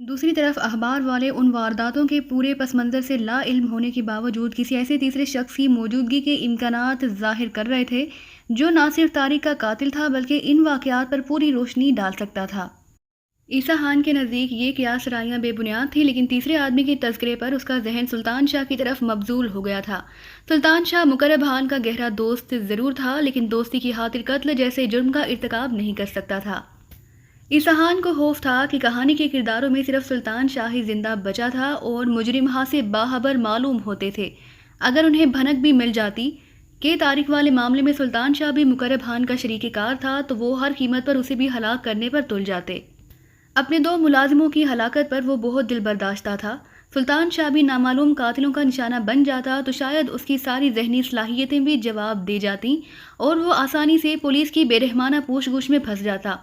دوسری طرف اخبار والے ان وارداتوں کے پورے پس منظر سے لا علم ہونے کے باوجود کسی ایسے تیسرے شخص کی موجودگی کے امکانات ظاہر کر رہے تھے جو نہ صرف طارق کا قاتل تھا بلکہ ان واقعات پر پوری روشنی ڈال سکتا تھا۔ عیسیٰ خان کے نزدیک یہ قیاس رائیاں بے بنیاد تھی، لیکن تیسرے آدمی کے تذکرے پر اس کا ذہن سلطان شاہ کی طرف مبذول ہو گیا تھا۔ سلطان شاہ مقرب خان کا گہرا دوست ضرور تھا، لیکن دوستی کی خاطر قتل جیسے جرم کا ارتکاب نہیں کر سکتا تھا۔ عیسیٰ خان کو خوف تھا کہ کہانی کے کرداروں میں صرف سلطان شاہ ہی زندہ بچا تھا اور مجرم ہاں سے باخبر معلوم ہوتے تھے۔ اگر انہیں بھنک بھی مل جاتی کہ طارق والے معاملے میں سلطان شاہ بھی مقرب خان کا شریک کار تھا تو وہ ہر قیمت پر اسے بھی ہلاک کرنے پر تل جاتے۔ اپنے دو ملازموں کی ہلاکت پر وہ بہت دل برداشتہ تھا۔ سلطان شاہ بھی نامعلوم قاتلوں کا نشانہ بن جاتا تو شاید اس کی ساری ذہنی صلاحیتیں بھی جواب دے جاتیں اور وہ آسانی سے پولیس کی بے رحمانہ پوچھ گچھ میں پھنس جاتا۔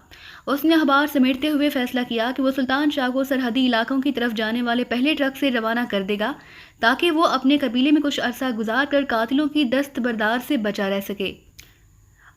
اس نے اخبار سمیٹتے ہوئے فیصلہ کیا کہ وہ سلطان شاہ کو سرحدی علاقوں کی طرف جانے والے پہلے ٹرک سے روانہ کر دے گا تاکہ وہ اپنے قبیلے میں کچھ عرصہ گزار کر قاتلوں کی دست بردار سے بچا رہ سکے۔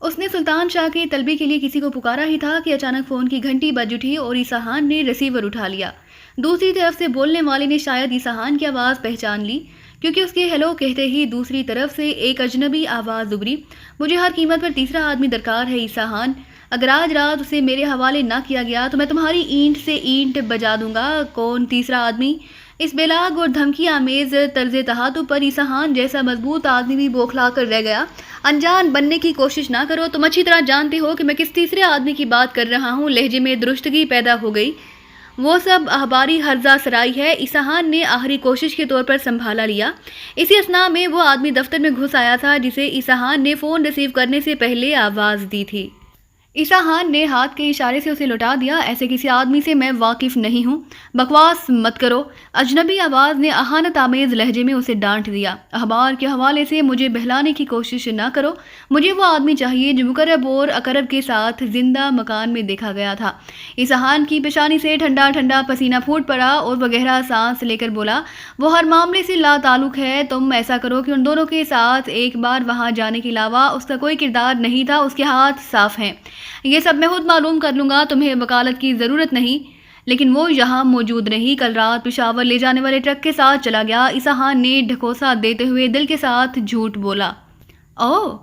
اس نے سلطان شاہ کے طلبی کے لیے کسی کو پکارا ہی تھا کہ اچانک فون کی گھنٹی بج اٹھی اور عیسیٰ خان نے ریسیور اٹھا لیا۔ دوسری طرف سے بولنے والے نے شاید عیسیٰ خان کی آواز پہچان لی، کیونکہ اس کے ہیلو کہتے ہی دوسری طرف سے ایک اجنبی آواز ابھری، مجھے ہر قیمت پر تیسرا آدمی درکار ہے عیسیٰ خان، اگر آج رات اسے میرے حوالے نہ کیا گیا تو میں تمہاری اینٹ سے اینٹ بجا دوں گا۔ کون تیسرا آدمی؟ اس بیلاگ اور دھمکی آمیز طرز تہاتف پر عیسیٰ خان جیسا مضبوط آدمی بھی بوکھلا کر رہ گیا۔ انجان بننے کی کوشش نہ کرو، تم اچھی طرح جانتے ہو کہ میں کس تیسرے آدمی کی بات کر رہا ہوں۔ لہجے میں درستگی پیدا ہو گئی۔ وہ سب اخباری ہرزہ سرائی ہے، عیسیٰ خان نے آخری کوشش کے طور پر سنبھالا لیا۔ اسی اثناء میں وہ آدمی دفتر میں گھس آیا تھا جسے عیسیٰ خان نے فون ریسیو کرنے سے پہلے آواز دی تھی۔ عیسیٰ خان نے ہاتھ کے اشارے سے اسے لوٹا دیا، ایسے کسی آدمی سے میں واقف نہیں ہوں، بکواس مت کرو۔ اجنبی آواز نے اہانت آمیز لہجے میں اسے ڈانٹ دیا۔ اخبار کے حوالے سے مجھے بہلانے کی کوشش نہ کرو، مجھے وہ آدمی چاہیے جو مقرب اور اقرب کے ساتھ زندہ مکان میں دیکھا گیا تھا۔ عیسیٰ خان کی پیشانی سے ٹھنڈا ٹھنڈا پسینہ پھوٹ پڑا اور وہ گہرا سانس لے کر بولا، وہ ہر معاملے سے لا تعلق ہے، تم ایسا کرو کہ ان دونوں کے ساتھ ایک بار وہاں جانے کے علاوہ اس کا کوئی کردار نہیں تھا، اس کے ہاتھ صاف ہیں، یہ سب میں خود معلوم کر لوں گا، تمہیں وکالت کی ضرورت نہیں۔ لیکن وہ یہاں موجود نہیں، کل رات پشاور لے جانے والے ٹرک کے ساتھ چلا گیا۔ عیسیٰ خان نے ڈھکوسا دیتے ہوئے دل کے ساتھ جھوٹ بولا۔ اوہ!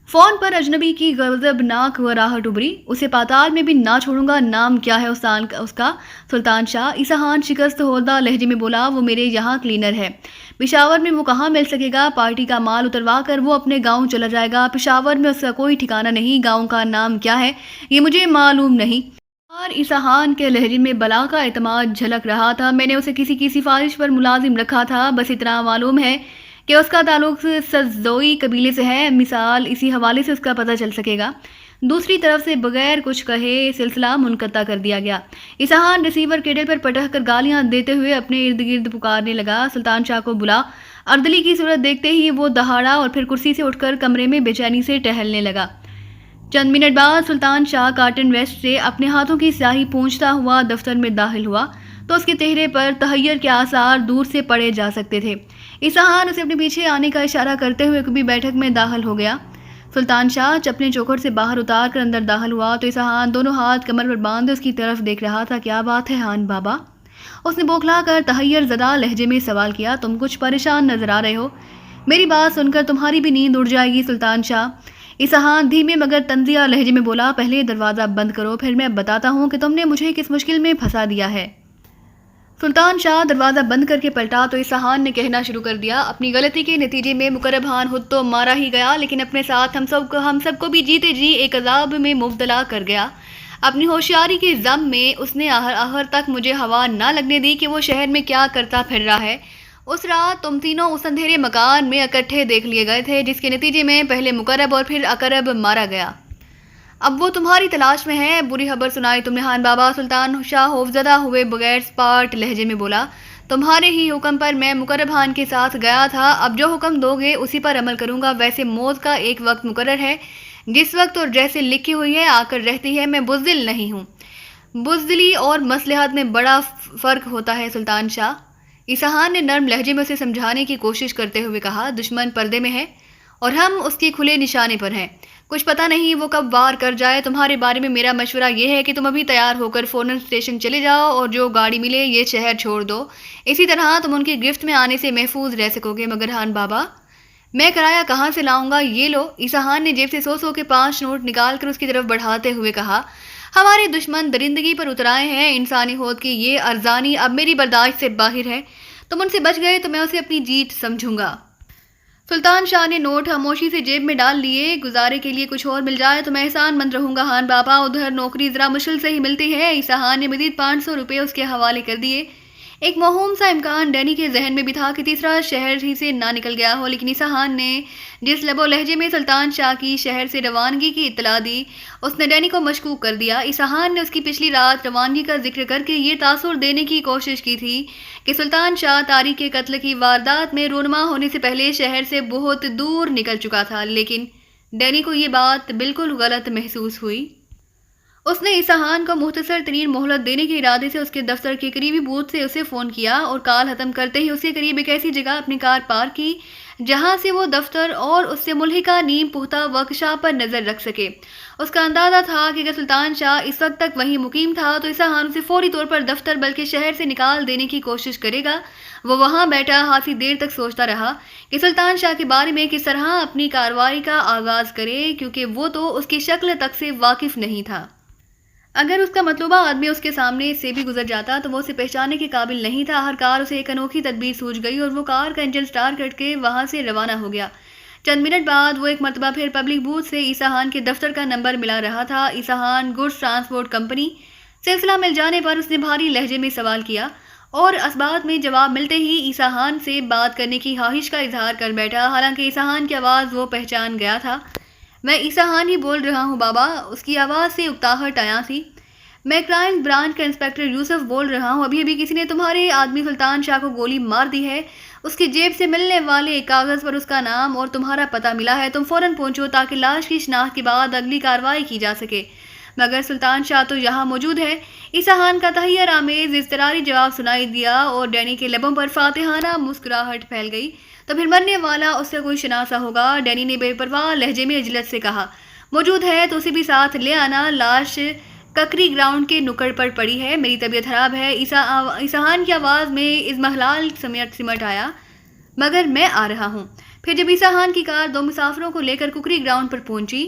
فون پر اجنبی کی غضبناک وراہٹ ابھری، اسے پاتال میں بھی نہ چھوڑوں گا۔ نام کیا ہے اس کا؟ سلطان شاہ۔ عیسیٰ خان شکست خوردہ لہجے میں بولا، وہ میرے یہاں کلینر ہے۔ پشاور میں وہ کہاں مل سکے گا؟ پارٹی کا مال اتروا کر وہ اپنے گاؤں چلا جائے گا۔ پشاور میں اس کا کوئی ٹھکانہ نہیں۔ گاؤں کا نام کیا ہے یہ مجھے معلوم نہیں۔ اور عیسیٰ خان کے لہجے میں بلا کا اعتماد جھلک رہا تھا۔ میں نے اسے کسی کی سفارش پر ملازم رکھا تھا، بس اتنا معلوم ہے کہ اس کا تعلق سزدوئی قبیلے سے ہے، مثال اسی حوالے سے اس کا پتہ چل سکے گا۔ دوسری طرف سے بغیر کچھ کہے سلسلہ منقطع کر دیا گیا۔ عیسیٰ خان ریسیور کیبل پر پٹک کر گالیاں دیتے ہوئے اپنے ارد گرد پکارنے لگا، سلطان شاہ کو بلا۔ اردلی کی صورت دیکھتے ہی وہ دہاڑا اور پھر کرسی سے اٹھ کر کمرے میں بے چینی سے ٹہلنے لگا۔ چند منٹ بعد سلطان شاہ کاٹن ویسٹ سے اپنے ہاتھوں کی سیاہی پونچھتا ہوا دفتر میں داخل ہوا تو اس کے چہرے پر تحیر کے آثار دور سے پڑے جا سکتے تھے۔ عیسیٰ خان اسے اپنے پیچھے آنے کا اشارہ کرتے ہوئے کبھی بیٹھک میں داخل ہو گیا۔ سلطان شاہ چپنے چوکھٹ سے باہر اتار کر اندر داخل ہوا تو عیسیٰ خان دونوں ہاتھ کمر پر باندھے اس کی طرف دیکھ رہا تھا۔ کیا بات ہے خان بابا؟ اس نے بوکھلا کر تحیر زدہ لہجے میں سوال کیا، تم کچھ پریشان نظر آ رہے ہو، میری بات سن کر تمہاری بھی نیند اڑ جائے گی سلطان شاہ۔ عیسیٰ خان دھیمے مگر طنزیہ لہجے میں بولا، پہلے دروازہ بند کرو پھر میں بتاتا ہوں کہ تم نے مجھے کس مشکل میں پھنسا دیا ہے۔ سلطان شاہ دروازہ بند کر کے پلٹا تو عیسیٰ خان نے کہنا شروع کر دیا، اپنی غلطی کے نتیجے میں مقرب خان خود تو مارا ہی گیا لیکن اپنے ساتھ ہم سب کو بھی جیتے جی ایک عذاب میں مبتلا کر گیا۔ اپنی ہوشیاری کے ضم میں اس نے آخر تک مجھے ہوا نہ لگنے دی کہ وہ شہر میں کیا کرتا پھر رہا ہے۔ اس رات تم تینوں اس اندھیرے مکان میں اکٹھے دیکھ لیے گئے تھے جس کے نتیجے میں پہلے مقرب اور پھر اقرب مارا گیا۔ اب وہ تمہاری تلاش میں ہے۔ بری خبر سنائی تم نے خان بابا، سلطان شاہ خوفزدہ ہوئے بغیر سپاٹ لہجے میں بولا، تمہارے ہی حکم پر میں مقرب خان کے ساتھ گیا تھا، اب جو حکم دو گے اسی پر عمل کروں گا۔ ویسے موت کا ایک وقت مقرر ہے، جس وقت اور جیسے لکھی ہوئی ہے آ کر رہتی ہے، میں بزدل نہیں ہوں۔ بزدلی اور مصلحت میں بڑا فرق ہوتا ہے سلطان شاہ۔ عیسیٰ خان نے نرم لہجے میں اسے سمجھانے کی کوشش کرتے ہوئے کہا، دشمن پردے میں ہے اور ہم اس کے کھلے نشانے پر ہیں۔ کچھ پتہ نہیں وہ کب وار کر جائے۔ تمہارے بارے میں میرا مشورہ یہ ہے کہ تم ابھی تیار ہو کر فوراً اسٹیشن چلے جاؤ اور جو گاڑی ملے یہ شہر چھوڑ دو۔ اسی طرح تم ان کی گرفت میں آنے سے محفوظ رہ سکو گے۔ مگر خان بابا، میں کرایہ کہاں سے لاؤں گا؟ یہ لو۔ عیسیٰ خان نے جیب سے 100 کے 5 نوٹ نکال کر اس کی طرف بڑھاتے ہوئے کہا، ہمارے دشمن درندگی پر اترائے ہیں۔ انسانی ہوت کی یہ ارزانی اب میری برداشت سے باہر ہے۔ تم ان سے بچ گئے تو میں اسے اپنی جیت سمجھوں گا۔ سلطان شاہ نے نوٹ خاموشی سے جیب میں ڈال لیے۔ گزارے کے لیے کچھ اور مل جائے تو میں احسان مند رہوں گا خان بابا، ادھر نوکری ذرا مشکل سے ہی ملتی ہے۔ عیسیٰ خان نے مزید 500 روپے اس کے حوالے کر دیے۔ ایک موہوم سا امکان ڈینی کے ذہن میں بھی تھا کہ تیسرا شہر ہی سے نہ نکل گیا ہو، لیکن عیسیٰ خان نے جس لب و لہجے میں سلطان شاہ کی شہر سے روانگی کی اطلاع دی، اس نے ڈینی کو مشکوک کر دیا۔ عیسیٰ خان نے اس کی پچھلی رات روانگی کا ذکر کر کے یہ تاثر دینے کی کوشش کی تھی کہ سلطان شاہ طارق کے قتل کی واردات میں رونما ہونے سے پہلے شہر سے بہت دور نکل چکا تھا، لیکن ڈینی کو یہ بات بالکل غلط محسوس ہوئی۔ اس نے عیسیٰ خان کو مختصر ترین مہلت دینے کے ارادے سے اس کے دفتر کے قریبی بوتھ سے اسے فون کیا اور کال ختم کرتے ہی اس کے قریب ایک ایسی جگہ اپنی کار پارک کی جہاں سے وہ دفتر اور اس سے ملحقہ نیم پختہ ورکشاپ پر نظر رکھ سکے۔ اس کا اندازہ تھا کہ اگر سلطان شاہ اس وقت تک وہیں مقیم تھا تو عیسیٰ خان اسے فوری طور پر دفتر بلکہ شہر سے نکال دینے کی کوشش کرے گا۔ وہ وہاں بیٹھا خاصی دیر تک سوچتا رہا کہ سلطان شاہ کے بارے میں کس طرح اپنی کارروائی کا آغاز کرے، کیونکہ وہ تو اس کی شکل تک سے واقف نہیں تھا۔ اگر اس کا مطلوبہ آدمی اس کے سامنے سے بھی گزر جاتا تو وہ اسے پہچاننے کے قابل نہیں تھا۔ ہر کار اسے ایک انوکھی تدبیر سوجھ گئی اور وہ کار کا انجن سٹارٹ کر کے وہاں سے روانہ ہو گیا۔ چند منٹ بعد وہ ایک مرتبہ پھر پبلک بوتھ سے عیسیٰ خان کے دفتر کا نمبر ملا رہا تھا۔ عیسیٰ خان گڈز ٹرانسپورٹ کمپنی۔ سلسلہ مل جانے پر اس نے بھاری لہجے میں سوال کیا اور اسبات میں جواب ملتے ہی عیسیٰ خان سے بات کرنے کی خواہش کا اظہار کر بیٹھا۔ حالانکہ عیسیٰ خان کی آواز وہ پہچان گیا تھا۔ میں عیسیٰ خان ہی بول رہا ہوں بابا، اس کی آواز سے اکتاہٹ آیا تھی۔ میں کرائم برانچ کا انسپکٹر یوسف بول رہا ہوں۔ ابھی کسی نے تمہارے آدمی سلطان شاہ کو گولی مار دی ہے۔ اس کی جیب سے ملنے والے ایک کاغذ پر اس کا نام اور تمہارا پتہ ملا ہے۔ تم فوراً پہنچو تاکہ لاش کی شناخت کے بعد اگلی کارروائی کی جا سکے۔ مگر سلطان شاہ تو یہاں موجود ہے۔ عیسیٰ خان کا تحیر آمیز اضطراری جواب سنائی دیا اور ڈینی کے لبوں پر فاتحانہ مسکراہٹ پھیل گئی۔ تو پھر مرنے والا اس سے کوئی شناسا ہوگا، ڈینی نے بے پرواہ لہجے میں عجلت سے کہا۔ موجود ہے تو اسے بھی ساتھ لے آنا۔ لاش ککری گراؤنڈ کے نکڑ پر پڑی ہے۔ میری طبیعت خراب ہے۔ عیسیٰ خان کی آواز میں اضمحلال سمٹ آیا۔ مگر میں آ رہا ہوں۔ پھر جب عیسیٰ خان کی کار 2 مسافروں کو لے کر ککری گراؤنڈ پر پہنچی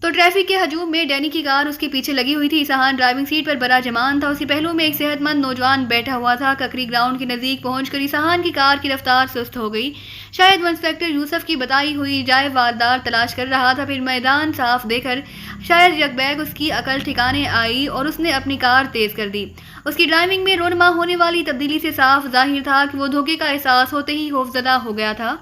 تو ٹریفک کے ہجوم میں ڈینی کی کار اس کے پیچھے لگی ہوئی تھی۔ عیسیٰ خان ڈرائیونگ سیٹ پر برا جمان تھا۔ اسی پہلو میں ایک صحت مند نوجوان بیٹھا ہوا تھا۔ ککری گراؤنڈ کے نزدیک پہنچ کر عیسیٰ خان کی کار کی رفتار سست ہو گئی۔ شاید وہ انسپکٹر یوسف کی بتائی ہوئی جائے واردار تلاش کر رہا تھا۔ پھر میدان صاف دیکھ کر شاید یک بیگ اس کی عقل ٹھکانے آئی اور اس نے اپنی کار تیز کر دی۔ اس کی ڈرائیونگ میں رونما ہونے والی تبدیلی سے صاف ظاہر تھا کہ وہ دھوکے کا احساس ہوتے ہی خوفزدہ ہو گیا تھا۔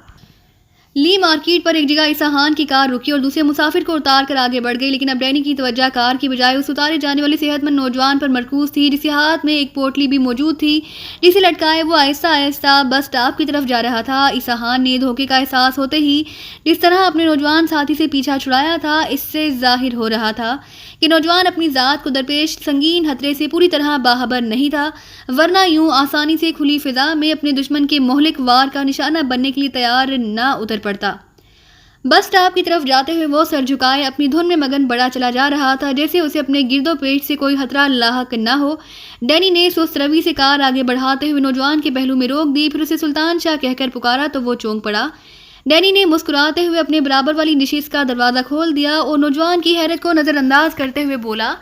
لی مارکیٹ پر ایک جگہ عیسیٰ خان کی کار رکی اور دوسرے مسافر کو اتار کر آگے بڑھ گئی، لیکن اب ڈینی کی توجہ کار کی بجائے اس اتارے جانے والے صحت مند نوجوان پر مرکوز تھی، جس کے ہاتھ میں ایک پوٹلی بھی موجود تھی جسے لٹکائے وہ آہستہ آہستہ بس اسٹاپ کی طرف جا رہا تھا۔ عیسیٰ خان نے دھوکے کا احساس ہوتے ہی جس طرح اپنے نوجوان ساتھی سے پیچھا چھڑایا تھا، اس سے ظاہر ہو رہا تھا کہ نوجوان اپنی ذات کو درپیش سنگین خطرے سے پوری طرح باخبر نہیں تھا، ورنہ یوں آسانی سے کھلی فضا میں اپنے دشمن کے مہلک وار کا نشانہ بننے کے لیے تیار نہ اتر پڑتا۔ بس اسٹاپ کی طرف جاتے ہوئے وہ سر جھکائے اپنی دھن میں مگن بڑا چلا جا رہا تھا، جیسے اسے اپنے گرد و پیش سے کوئی خطرہ لاحق نہ ہو۔ ڈینی نے سست روی سے کار آگے بڑھاتے ہوئے نوجوان کے پہلو میں روک دی، پھر اسے سلطان شاہ کہہ کر پکارا تو وہ چونک پڑا۔ ڈینی نے مسکراتے ہوئے اپنے برابر والی نشست کا دروازہ کھول دیا اور نوجوان کی حیرت کو نظر انداز کرتے ہوئے بولا،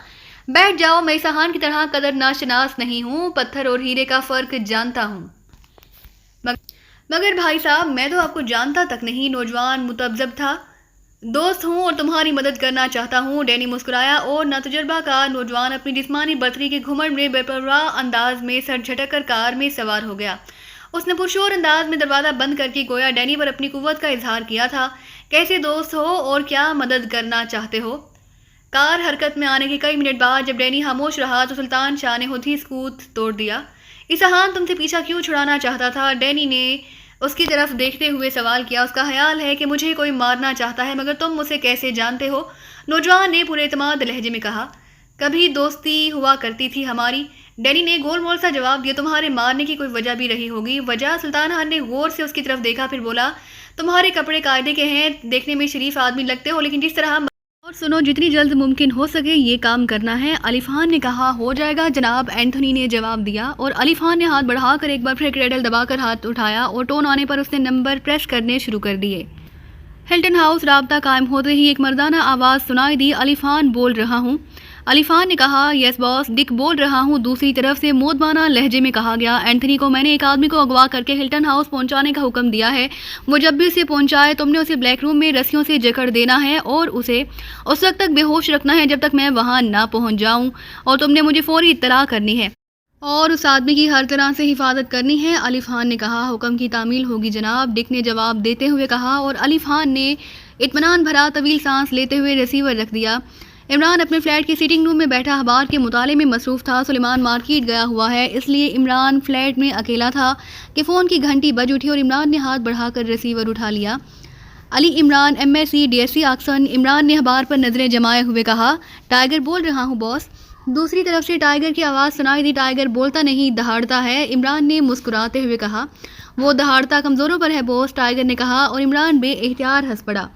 بیٹھ جاؤ، میں عیسیٰ خان کی طرح قدر ناشناس نہیں ہوں، پتھر اور ہیرے کا فرق جانتا ہوں۔ مگر بھائی صاحب، میں تو آپ کو جانتا تک نہیں۔ نوجوان متذبذب تھا۔ دوست ہوں اور تمہاری مدد کرنا چاہتا ہوں، ڈینی مسکرایا اور ناتجربہ کار نوجوان اپنی جسمانی برتری کے گھمنڈ میں بے پرواہ انداز میں سر جھٹک کر کار میں سوار ہو گیا۔ اس نے پرشور انداز میں دروازہ بند کر کے گویا ڈینی پر اپنی قوت کا اظہار کیا تھا۔ کیسے دوست ہو اور کیا مدد کرنا چاہتے ہو؟ کار حرکت میں آنے کے کئی منٹ بعد جب ڈینی خاموش رہا تو سلطان شاہ نے خود ہی سکوت توڑ دیا۔ عیسیٰ خان تم سے پیچھا کیوں چھڑانا چاہتا تھا؟ ڈینی نے اس کی طرف دیکھتے ہوئے سوال کیا۔ اس کا خیال ہے کہ مجھے کوئی مارنا چاہتا ہے، مگر تم اسے کیسے جانتے ہو؟ نوجوان نے پورے اعتماد لہجے میں کہا۔ کبھی دوستی ہوا کرتی تھی ہماری، ڈینی نے گول مول سا جواب دیا، تمہارے مارنے کی کوئی وجہ بھی رہی ہوگی۔ وجہ؟ سلطان خان نے غور سے اس کی طرف دیکھا، پھر بولا، تمہارے کپڑے قاعدے کے ہیں، دیکھنے میں شریف آدمی لگتے ہو، لیکن جس طرح اور سنو، جتنی جلد ممکن ہو سکے یہ کام کرنا ہے۔ علی خان نے کہا، ہو جائے گا جناب، اینتھونی نے جواب دیا، اور علی خان نے ہاتھ بڑھا کر ایک بار پھر کریڈل دبا کر ہاتھ اٹھایا اور ٹون آنے پر اس نے نمبر پریس کرنے شروع کر دیے۔ ہلٹن ہاؤس رابطہ قائم ہوتے ہی ایک مردانہ آواز سنائی دی، علی خان بول رہا ہوں۔ علی خان نے کہا، یس باس، ڈک بول رہا ہوں۔ دوسری طرف سے مودبانہ لہجے میں کہا گیا، اینتھونی کو میں نے ایک آدمی کو اغوا کر کے ہلٹن ہاؤس پہنچانے کا حکم دیا ہے۔ وہ جب بھی اسے پہنچائے تم نے اسے بلیک روم میں رسیوں سے جکڑ دینا ہے اور اسے اس وقت تک بے ہوش رکھنا ہے جب تک میں وہاں نہ پہنچ جاؤں، اور تم نے مجھے فوری اطلاع کرنی ہے اور اس آدمی کی ہر طرح سے حفاظت کرنی ہے۔ علی خان نے کہا، حکم کی تعمیل ہوگی جناب، ڈک نے جواب دیتے ہوئے کہا، اور علی خان نے اطمینان بھرا طویل سانس لیتے ہوئے ریسیور رکھ دیا۔ عمران اپنے فلیٹ کے سیٹنگ روم میں بیٹھا اخبار کے مطالعے میں مصروف تھا۔ سلیمان مارکیٹ گیا ہوا ہے، اس لیے عمران فلیٹ میں اکیلا تھا کہ فون کی گھنٹی بج اٹھی اور عمران نے ہاتھ بڑھا کر ریسیور اٹھا لیا۔ Ali Imran, M S C D S C Oxon. Imran نے اخبار پر نظریں جمائے ہوئے کہا، ٹائیگر بول رہا ہوں باس۔ دوسری طرف سے ٹائیگر کی آواز سنائی دی، ٹائیگر بولتا نہیں، دہاڑتا ہے۔ عمران نے مسکراتے ہوئے کہا، وہ دہاڑتا کمزوروں پر ہے باس، ٹائیگر نے کہا، اور عمران بے اختیار ہنس پڑا۔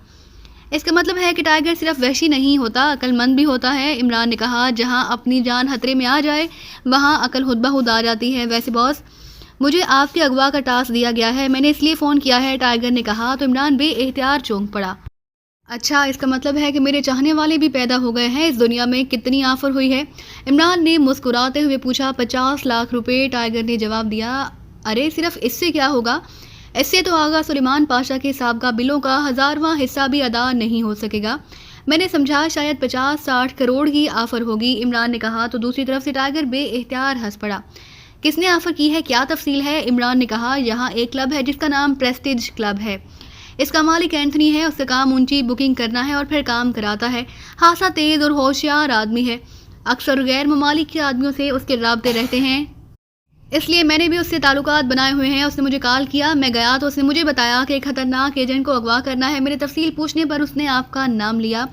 اس کا مطلب ہے کہ ٹائیگر صرف وحشی نہیں ہوتا، عقل مند بھی ہوتا ہے، عمران نے کہا۔ جہاں اپنی جان خطرے میں آ جائے وہاں عقل خود بخود آ جاتی ہے۔ ویسے باس، مجھے آپ کے اغوا کا ٹاسک دیا گیا ہے، میں نے اس لیے فون کیا ہے، ٹائیگر نے کہا، تو عمران بے اختیار چونک پڑا۔ اچھا، اس کا مطلب ہے کہ میرے چاہنے والے بھی پیدا ہو گئے ہیں۔ اس دنیا میں کتنی آفر ہوئی ہے؟ عمران نے مسکراتے ہوئے پوچھا۔ 50 لاکھ روپے، ٹائیگر نے جواب دیا۔ ارے صرف اس سے کیا ہوگا؟ اس سے تو آغا سلیمان پاشا کے سابقہ بلوں کا 1000واں حصہ بھی ادا نہیں ہو سکے گا۔ میں نے سمجھا شاید 50-60 کروڑ کی آفر ہوگی، عمران نے کہا، تو دوسری طرف سے ٹائیگر بے اختیار ہنس پڑا۔ کس نے آفر کی ہے، کیا تفصیل ہے؟ عمران نے کہا، یہاں ایک کلب ہے جس کا نام پریسٹیج کلب ہے، اس کا مالک اینتھونی ہے، اس کا کام اونچی بکنگ کرنا ہے اور پھر کام کراتا ہے۔ خاصا تیز اور ہوشیار آدمی ہے، اکثر غیر ممالک کے آدمیوں سے اس کے رابطے رہتے ہیں، اس لیے میں نے بھی اس سے تعلقات بنائے ہوئے ہیں۔ اس نے مجھے کال کیا، میں گیا تو اس نے مجھے بتایا کہ ایک خطرناک ایجنٹ کو اغوا کرنا ہے۔ میرے تفصیل پوچھنے پر اس نے آپ کا نام لیا۔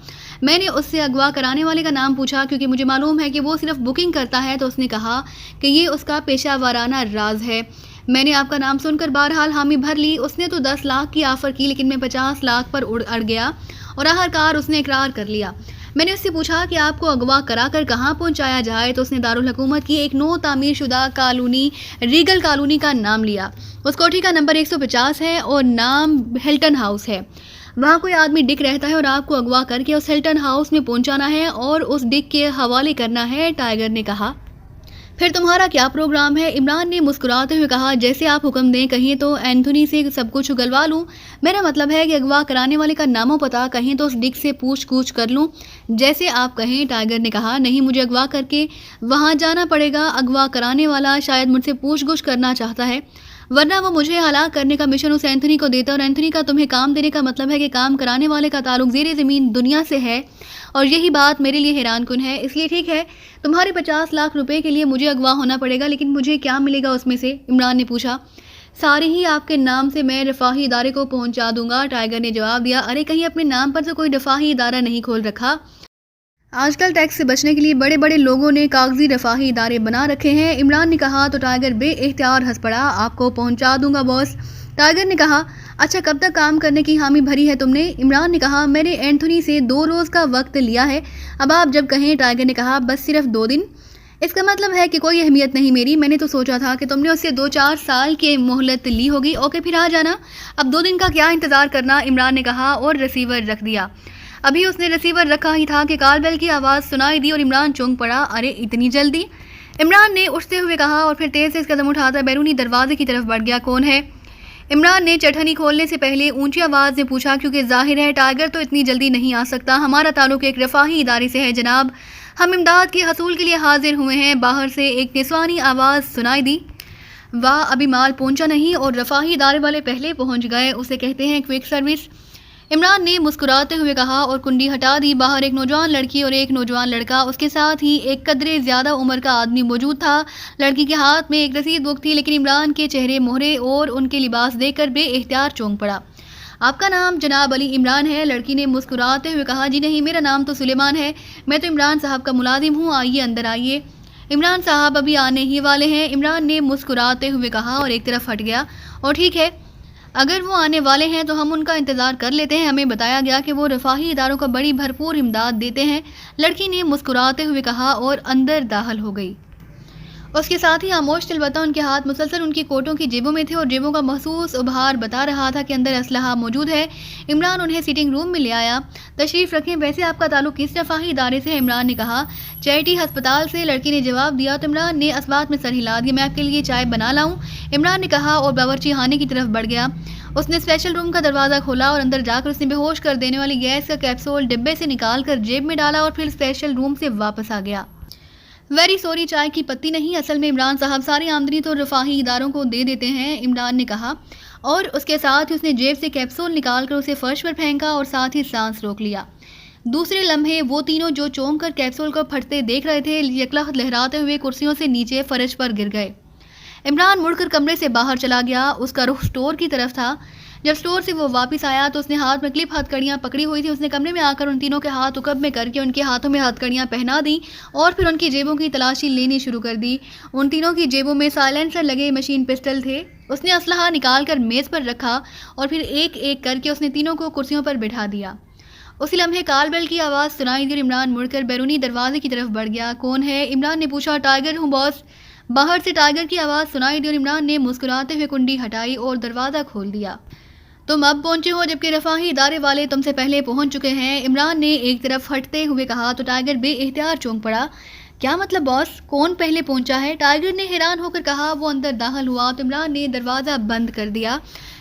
میں نے اس سے اغوا کرانے والے کا نام پوچھا کیونکہ مجھے معلوم ہے کہ وہ صرف بکنگ کرتا ہے، تو اس نے کہا کہ یہ اس کا پیشہ ورانہ راز ہے۔ میں نے آپ کا نام سن کر بہرحال حامی بھر لی۔ اس نے تو 10 لاکھ کی آفر کی، لیکن میں 50 لاکھ پر اڑ گیا اور آخرکار اس نے اقرار کر لیا۔ میں نے اس سے پوچھا کہ آپ کو اغوا کرا کر کہاں پہنچایا جائے، تو اس نے دارالحکومت کی ایک نو تعمیر شدہ کالونی، ریگل کالونی کا نام لیا۔ اس کوٹھی کا نمبر 150 ہے اور نام ہلٹن ہاؤس ہے۔ وہاں کوئی آدمی ڈک رہتا ہے اور آپ کو اغوا کر کے اس ہلٹن ہاؤس میں پہنچانا ہے اور اس ڈک کے حوالے کرنا ہے، ٹائیگر نے کہا۔ پھر تمہارا کیا پروگرام ہے؟ عمران نے مسکراتے ہوئے کہا، جیسے آپ حکم دیں، کہیں تو اینتھونی سے سب کچھ اگلوا لوں، میرا مطلب ہے کہ اغوا کرانے والے کا نام و پتہ، کہیں تو اس ڈک سے پوچھ گچھ کر لوں، جیسے آپ کہیں، ٹائیگر نے کہا۔ نہیں، مجھے اغوا کر کے وہاں جانا پڑے گا، اغوا کرانے والا شاید مجھ سے پوچھ گچھ کرنا چاہتا ہے، ورنہ وہ مجھے ہلاک کرنے کا مشن اس اینتھونی کو دیتا، اور اینتھونی کا تمہیں کام دینے کا مطلب ہے کہ کام کرانے والے کا تعلق زیر زمین دنیا سے ہے، اور یہی بات میرے لیے حیران کن ہے۔ اس لیے ٹھیک ہے، تمہارے 50 لاکھ روپے کے لیے مجھے اغوا ہونا پڑے گا، لیکن مجھے کیا ملے گا اس میں سے؟ عمران نے پوچھا۔ سارے ہی آپ کے نام سے میں رفاہی ادارے کو پہنچا دوں گا، ٹائیگر نے جواب دیا۔ ارے کہیں اپنے نام پر تو کوئی رفاہی ادارہ نہیں کھول رکھا؟ آج کل ٹیکس سے بچنے کے لیے بڑے بڑے لوگوں نے کاغذی رفاہی ادارے بنا رکھے ہیں، عمران نے کہا، تو ٹائیگر بے اختیار ہنس پڑا۔ آپ کو پہنچا دوں گا باس، ٹائیگر نے کہا۔ اچھا، کب تک کام کرنے کی حامی بھری ہے تم نے؟ عمران نے کہا، میں نے اینتھونی سے 2 روز کا وقت لیا ہے، اب آپ جب کہیں، ٹائیگر نے کہا۔ بس صرف 2 دن؟ اس کا مطلب ہے کہ کوئی اہمیت نہیں میری، میں نے تو سوچا تھا کہ تم نے اس سے 2-4 سال کی مہلت لی ہوگی۔ اوکے، پھر آ جانا، اب 2 دن کا کیا انتظار کرنا، عمران نے کہا اور ریسیور رکھ دیا۔ ابھی اس نے ریسیور رکھا ہی تھا کہ کال بیل کی آواز سنائی دی اور عمران چونک پڑا۔ ارے اتنی جلدی؟ عمران نے اٹھتے ہوئے کہا اور پھر تیز سے قدم اٹھاتا بیرونی دروازے کی طرف بڑھ گیا۔ کون ہے؟ عمران نے چٹھنی کھولنے سے پہلے اونچی آواز میں پوچھا، کیونکہ ظاہر ہے ٹائیگر تو اتنی جلدی نہیں آ سکتا، ہمارا تعلق ایک رفاہی ادارے سے ہے جناب، ہم امداد کے حصول کے لیے حاضر ہوئے ہیں۔ باہر سے ایک نسوانی آواز سنائی دی۔ واہ، ابھی مال پہنچا نہیں اور رفاہی ادارے والے پہلے پہنچ گئے، اسے کہتے ہیں کوئک سروس، عمران نے مسکراتے ہوئے کہا اور کنڈی ہٹا دی۔ باہر ایک نوجوان لڑکی اور ایک نوجوان لڑکا، اس کے ساتھ ہی ایک قدرے زیادہ عمر کا آدمی موجود تھا۔ لڑکی کے ہاتھ میں ایک رسید بک تھی، لیکن عمران کے چہرے مہرے اور ان کے لباس دیکھ کر بے اختیار چونک پڑا۔ آپ کا نام جناب علی عمران ہے؟ لڑکی نے مسکراتے ہوئے کہا۔ جی نہیں، میرا نام تو سلیمان ہے، میں تو عمران صاحب کا ملازم ہوں، آئیے اندر آئیے۔ عمران صاحب ابھی آنے ہی والے ہیں، عمران نے مسکراتے ہوئے کہا اور ایک طرف ہٹ گیا۔ اور ٹھیک ہے، اگر وہ آنے والے ہیں تو ہم ان کا انتظار کر لیتے ہیں، ہمیں بتایا گیا کہ وہ رفاہی اداروں کو بڑی بھرپور امداد دیتے ہیں، لڑکی نے مسکراتے ہوئے کہا اور اندر داخل ہو گئی۔ اس کے ساتھ ہی خاموش البتہ ان کے ہاتھ مسلسل ان کی کوٹوں کی جیبوں میں تھے اور جیبوں کا محسوس ابھار بتا رہا تھا کہ اندر اسلحہ موجود ہے۔ عمران انہیں سیٹنگ روم میں لے آیا۔ تشریف رکھیں، ویسے آپ کا تعلق کس رفاہی ادارے سے ہے؟ عمران نے کہا۔ چیریٹی ہسپتال سے، لڑکی نے جواب دیا تو عمران نے اسبات میں سر ہلا دیا۔ میں آپ کے لیے چائے بنا لاؤں؟ عمران نے کہا اور باورچی خانے کی طرف بڑھ گیا۔ اس نے اسپیشل روم کا دروازہ کھولا اور اندر جا کر اس نے بے ہوش کر دینے والی گیس کا کیپسول ڈبے سے نکال کر جیب میں ڈالا اور پھر اسپیشل روم سے واپس آ گیا۔ ویری سوری، چائے کی پتی نہیں، اصل میں عمران صاحب ساری آمدنی تو رفاہی اداروں کو دے دیتے ہیں، عمران نے کہا، اور اس کے ساتھ ہی اس نے جیب سے کیپسول نکال کر اسے فرش پر پھینکا اور ساتھ ہی سانس روک لیا۔ دوسرے لمحے وہ تینوں جو چونک کر کیپسول کو پھٹتے دیکھ رہے تھے، یکلخت لہراتے ہوئے کرسیوں سے نیچے فرش پر گر گئے۔ عمران مڑ کر کمرے سے باہر چلا گیا، اس کا رخ سٹور کی طرف تھا۔ جب سٹور سے وہ واپس آیا تو اس نے ہاتھ میں کلپ ہتھ کڑیاں پکڑی ہوئی تھی۔ اس نے کمرے میں آ کر ان تینوں کے ہاتھ اکب میں کر کے ان کے ہاتھوں میں ہتھ کڑیاں پہنا دیں اور پھر ان کی جیبوں کی تلاشی لینی شروع کر دی۔ ان تینوں کی جیبوں میں سائلنسر لگے مشین پسٹل تھے۔ اس نے اسلحہ نکال کر میز پر رکھا اور پھر ایک ایک کر کے اس نے تینوں کو کرسیوں پر بٹھا دیا۔ اسی لمحے کال بیل کی آواز سنائی دی اور عمران مڑ کر بیرونی دروازے کی طرف بڑھ گیا۔ کون ہے؟ عمران نے پوچھا۔ ٹائیگر ہوں باس۔ باہر سے ٹائیگر کی آواز سنائی دی اور عمران نے مسکراتے ہوئے کنڈی ہٹائی اور دروازہ کھول دیا۔ تم اب پہنچے ہو جبکہ رفاہی ادارے والے تم سے پہلے پہنچ چکے ہیں، عمران نے ایک طرف ہٹتے ہوئے کہا تو ٹائیگر بے اختیار چونک پڑا۔ کیا مطلب باس؟ کون پہلے پہنچا ہے؟ ٹائیگر نے حیران ہو کر کہا۔ وہ اندر داخل ہوا تو عمران نے دروازہ بند کر دیا۔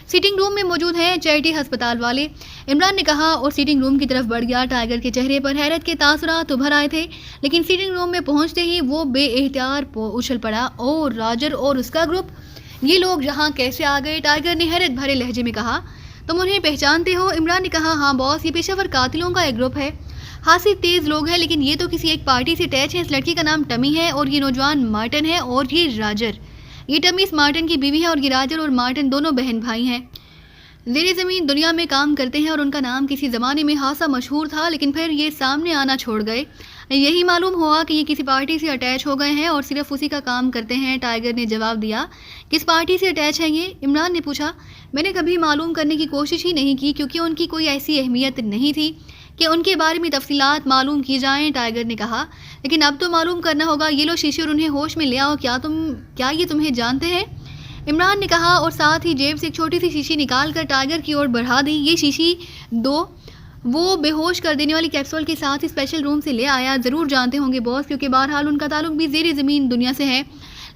سیٹنگ روم میں موجود ہیں چیریٹی ہسپتال والے، عمران نے کہا اور سیٹنگ روم کی طرف بڑھ گیا۔ ٹائیگر کے چہرے پر حیرت کے تاثرات ابھر آئے تھے، لیکن سیٹنگ روم میں پہنچتے ہی وہ بے اختیار اچھل پڑا۔ اور راجر اور اس کا گروپ، یہ لوگ یہاں کیسے آ گئے؟ ٹائیگر نے حیرت بھرے لہجے میں کہا۔ تم انہیں پہچانتے ہو؟ عمران نے کہا۔ ہاں باس، یہ پیشہ ور قاتلوں کا ایک گروپ ہے، خاصی تیز لوگ ہیں، لیکن یہ تو کسی ایک پارٹی سے اٹیچ ہے۔ اس لڑکی کا نام ٹمی ہے اور یہ نوجوان مارٹن ہے اور یہ راجر۔ یہ ٹمی اس مارٹن کی بیوی ہے اور یہ راجر اور مارٹن دونوں بہن بھائی ہیں، زیر زمین دنیا میں کام کرتے ہیں اور ان کا نام کسی زمانے میں خاصا مشہور تھا، لیکن پھر یہ سامنے آنا چھوڑ گئے۔ یہی معلوم ہوا کہ یہ کسی پارٹی سے اٹیچ ہو گئے ہیں اور صرف اسی کا کام کرتے ہیں، ٹائیگر نے جواب دیا۔ کس پارٹی سے اٹیچ ہیں یہ؟ عمران نے پوچھا۔ میں نے کبھی معلوم کرنے کی کوشش ہی نہیں کی کیونکہ ان کی کوئی ایسی اہمیت نہیں تھی کہ ان کے بارے میں تفصیلات معلوم کی جائیں، ٹائیگر نے کہا۔ لیکن اب تو معلوم کرنا ہوگا۔ یہ لو شیشے اور انہیں ہوش میں لے آؤ۔ کیا یہ تمہیں جانتے ہیں؟ عمران نے کہا اور ساتھ ہی جیب سے ایک چھوٹی سی شیشی نکال کر ٹائیگر کی اور بڑھا دی۔ یہ شیشی دو وہ بے ہوش کر دینے والی کیپسول کے ساتھ اسپیشل روم سے لے آیا۔ ضرور جانتے ہوں گے باس، کیونکہ بہرحال ان کا تعلق بھی زیر زمین دنیا سے ہے،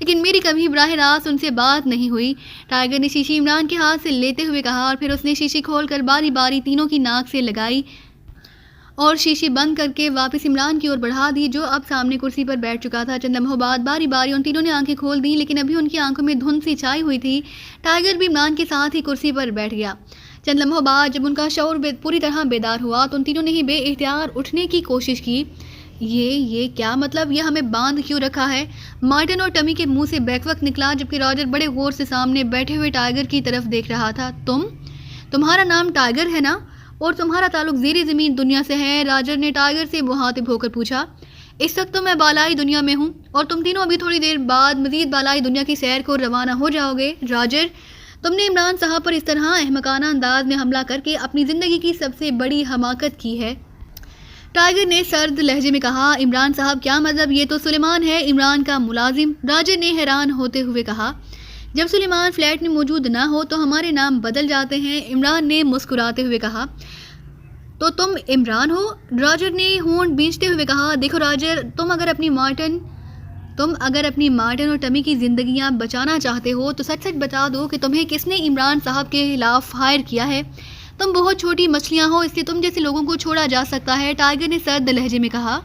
لیکن میری کبھی براہ راست ان سے بات نہیں ہوئی، ٹائیگر نے شیشی عمران کے ہاتھ سے لیتے ہوئے کہا اور پھر اس نے شیشی کھول کر باری باری تینوں کی ناک سے لگائی اور شیشی بند کر کے واپس عمران کی اور بڑھا دی، جو اب سامنے کرسی پر بیٹھ چکا تھا۔ چند لمحوں بعد باری باری ان تینوں نے آنکھیں کھول دیں، لیکن ابھی ان کی آنکھوں میں دھند سی چھائی ہوئی تھی۔ ٹائیگر بھی عمران کے ساتھ ہی کرسی پر بیٹھ گیا۔ چند لمحوں بعد جب ان کا شعور پوری طرح بیدار ہوا تو ان تینوں نے ہی بے اختیار اٹھنے کی کوشش کی۔ یہ کیا مطلب؟ یہ ہمیں باندھ کیوں رکھا ہے؟ مارٹن اور ٹمی کے منہ سے بیک وقت نکلا، جبکہ راجر بڑے غور سے سامنے بیٹھے ہوئے ٹائیگر کی طرف دیکھ رہا تھا۔ تمہارا نام ٹائیگر ہے نا؟ اور تمہارا تعلق زیر زمین دنیا سے ہے؟ راجر نے ٹائیگر سے مخاطب ہو کر پوچھا۔ اس وقت تو میں بالائی دنیا میں ہوں اور تم تینوں ابھی تھوڑی دیر بعد مزید بالائی دنیا کی سیر کو روانہ ہو جاؤ گے۔ راجر، تم نے عمران صاحب پر اس طرح احمقانہ انداز میں حملہ کر کے اپنی زندگی کی سب سے بڑی حماقت کی ہے، ٹائیگر نے سرد لہجے میں کہا۔ عمران صاحب کیا مطلب؟ یہ تو سلیمان ہے، عمران کا ملازم، راجر نے حیران ہوتے ہوئے کہا۔ جب سلیمان فلیٹ میں موجود نہ ہو تو ہمارے نام بدل جاتے ہیں، عمران نے مسکراتے ہوئے کہا۔ تو تم عمران ہو؟ راجر نے ہونٹ بھینچتے ہوئے کہا۔ دیکھو راجر، تم اگر اپنی مارٹن اور ٹمی کی زندگیاں بچانا چاہتے ہو تو سچ بتا دو کہ تمہیں کس نے عمران صاحب کے خلاف فائر کیا ہے۔ تم بہت چھوٹی مچھلیاں ہو، اس لیے تم جیسے لوگوں کو چھوڑا جا سکتا ہے، ٹائیگر نے سرد لہجے میں کہا۔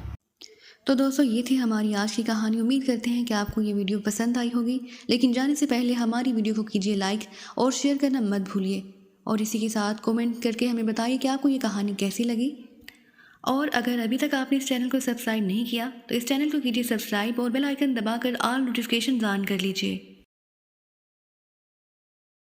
تو دوستو، یہ تھی ہماری آج کی کہانی۔ امید کرتے ہیں کہ آپ کو یہ ویڈیو پسند آئی ہوگی، لیکن جانے سے پہلے ہماری ویڈیو کو کیجیے لائک اور شیئر کرنا مت بھولیے، اور اسی کے ساتھ کومنٹ کر کے ہمیں بتائیے کہ آپ کو یہ کہانی کیسی لگی۔ اور اگر ابھی تک آپ نے اس چینل کو سبسکرائب نہیں کیا تو اس چینل کو کیجیے سبسکرائب اور بیل آئیکن دبا کر آل نوٹیفیکیشن آن کر لیجیے۔